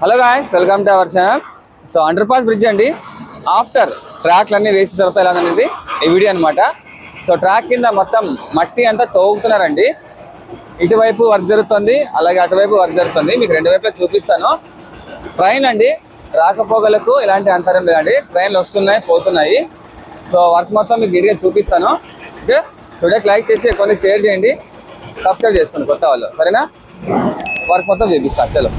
Hello guys, welcome to our channel. So under pass bridge అండి. After ట్రాక్లు అన్నీ వేసిన తర్వాత ఎలా అనేది ఈ వీడియో అనమాట. సో ట్రాక్ కింద మొత్తం మట్టి అంతా తోగుతున్నారండి. ఇటువైపు వర్క్ జరుగుతుంది, అలాగే అటువైపు వర్క్ జరుగుతుంది. మీకు రెండు వైపులా చూపిస్తాను. ట్రైన్ అండి, రాకపోగలకు ఇలాంటి అంతరం లేదండి. ట్రైన్లు వస్తున్నాయి, పోతున్నాయి. సో వర్క్ మొత్తం మీకు నీట్గా చూపిస్తాను. ఓకే, వీడియోకి లైక్ చేసి కొన్ని షేర్ చేయండి, సబ్స్క్రైబ్ చేసుకోండి కొత్త వాళ్ళు, సరేనా? వర్క్ మొత్తం చూపిస్తాను. చలో.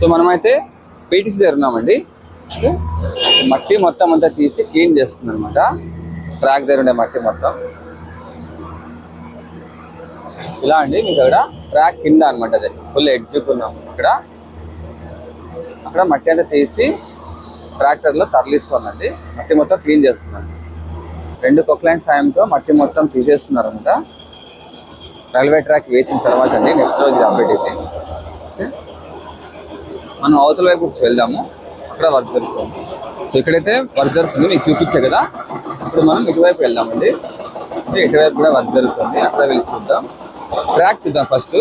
సో మనమైతే పీటీసీ దగ్గర ఉన్నామండి. మట్టి మొత్తం అంతా తీసి క్లీన్ చేస్తుంది అనమాట. ట్రాక్ దగ్గర ఉండే మట్టి మొత్తం ఇలా అండి. మీకు అక్కడ ట్రాక్ కింద అనమాట, అదే ఫుల్ ఎడ్జుకున్నాము. అక్కడ మట్టి అంతా తీసి ట్రాక్టర్లో తరలిస్తుందండి. మట్టి మొత్తం క్లీన్ చేస్తుందండి. 2 కొక్లైన్ సాయంతో మట్టి మొత్తం తీసేస్తున్నారు అనమాట. రైల్వే ట్రాక్ వేసిన తర్వాత అండి నెక్స్ట్ రోజు అప్డేట్ అయితే మనం అవతల వైపు వెళ్దాము. అక్కడ వర్క్ జరుగుతుంది. సో ఇక్కడైతే వర్క్ జరుగుతుంది, మీకు చూపించే కదా. ఇప్పుడు మనం ఇటువైపు వెళ్దామండి. ఇటువైపు కూడా వర్క్ జరుగుతుంది, అక్కడ వెళ్ళి చూద్దాం. ట్రాక్ చూద్దాం ఫస్ట్.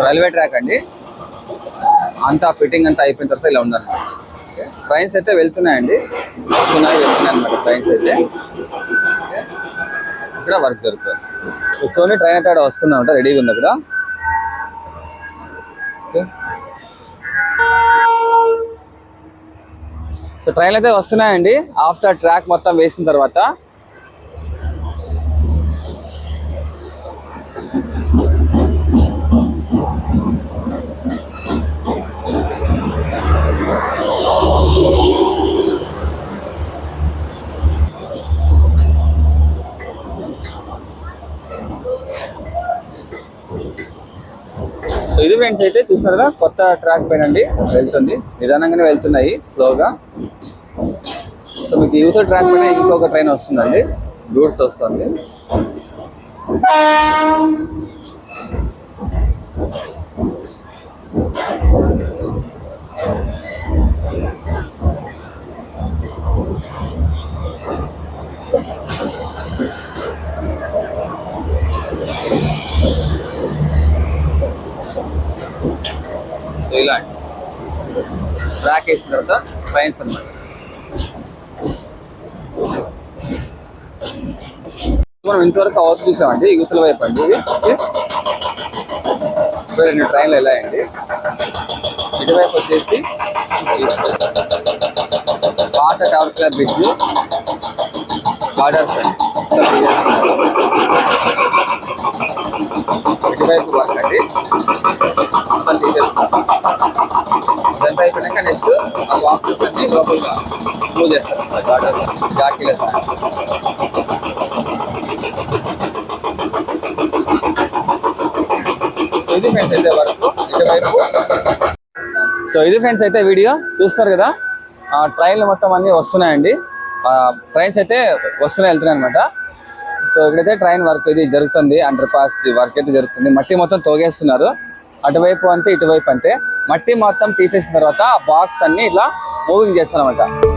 రైల్వే ట్రాక్ అండి, అంతా ఫిట్టింగ్ అంతా అయిపోయిన తర్వాత ఇలా ఉందన్నమాట. ట్రైన్స్ అయితే వెళ్తున్నాయండి, వెళ్తున్నాయి అనమాట ట్రైన్స్ అయితే. ఇక్కడ వర్క్ జరుగుతుంది. కూర్చొని ట్రైన్ అయితే అక్కడ వస్తుందన్నమాట, రెడీగా ఉంది అక్కడ. సో ట్రైన్లు అయితే వస్తున్నాయండి ఆఫ్టర్ ట్రాక్ మొత్తం వేసిన తర్వాత. సో ఇది ఫ్రెండ్స్, అయితే చూస్తున్నారు కదా, కొత్త ట్రాక్ పైన అండి వెళ్తుంది. నిదానంగానే వెళ్తున్నాయి, స్లోగా. సో మీకు యూత్ ట్రాక్ పైన ఇంకొక ట్రైన్ వస్తుందండి, గూడ్స్ వస్తుంది. సో ఇలా ట్రాక్ వేసిన తర్వాత ట్రైన్స్ అన్నమాట. మనం ఇంతవరకు అవతల చూసామండి, యువతల వైపు అండి. ఇప్పుడు 2 ట్రైన్లు వెళ్ళాయండి. ఇటువైపు వచ్చేసి పాత టవర్ క్లబ్ బ్రిడ్జ్ బార్డర్స్ అండి. ఇటువైపు వర్క్ అండి, మొత్తం తీసేస్తున్నాం. ఇదంతా అయిపోయినాక నెక్స్ట్ ఆ బాక్సెస్ అన్ని లోపలిగా మూవ్ చేస్తారు బార్డర్స్, జాకీల సాయం. ఇది ఫ్రెండ్స్ అయితే వర్క్ ఇటువైపు. సో ఇది ఫ్రెండ్స్ అయితే వీడియో చూస్తారు కదా. ట్రైన్లు మొత్తం అన్నీ వస్తున్నాయండి. ట్రైన్స్ అయితే వస్తున్నాయి, వెళ్తున్నాయి అనమాట. సో ఇక్కడైతే ట్రైన్ వర్క్ ఇది జరుగుతుంది, అండర్ పాస్ వర్క్ అయితే జరుగుతుంది. మట్టి మొత్తం తోగేస్తున్నారు, అటువైపు అంతే ఇటువైపు అంతే. మట్టి మొత్తం తీసేసిన తర్వాత ఆ బాక్స్ అన్ని ఇట్లా మూవింగ్ చేస్తారన్నమాట.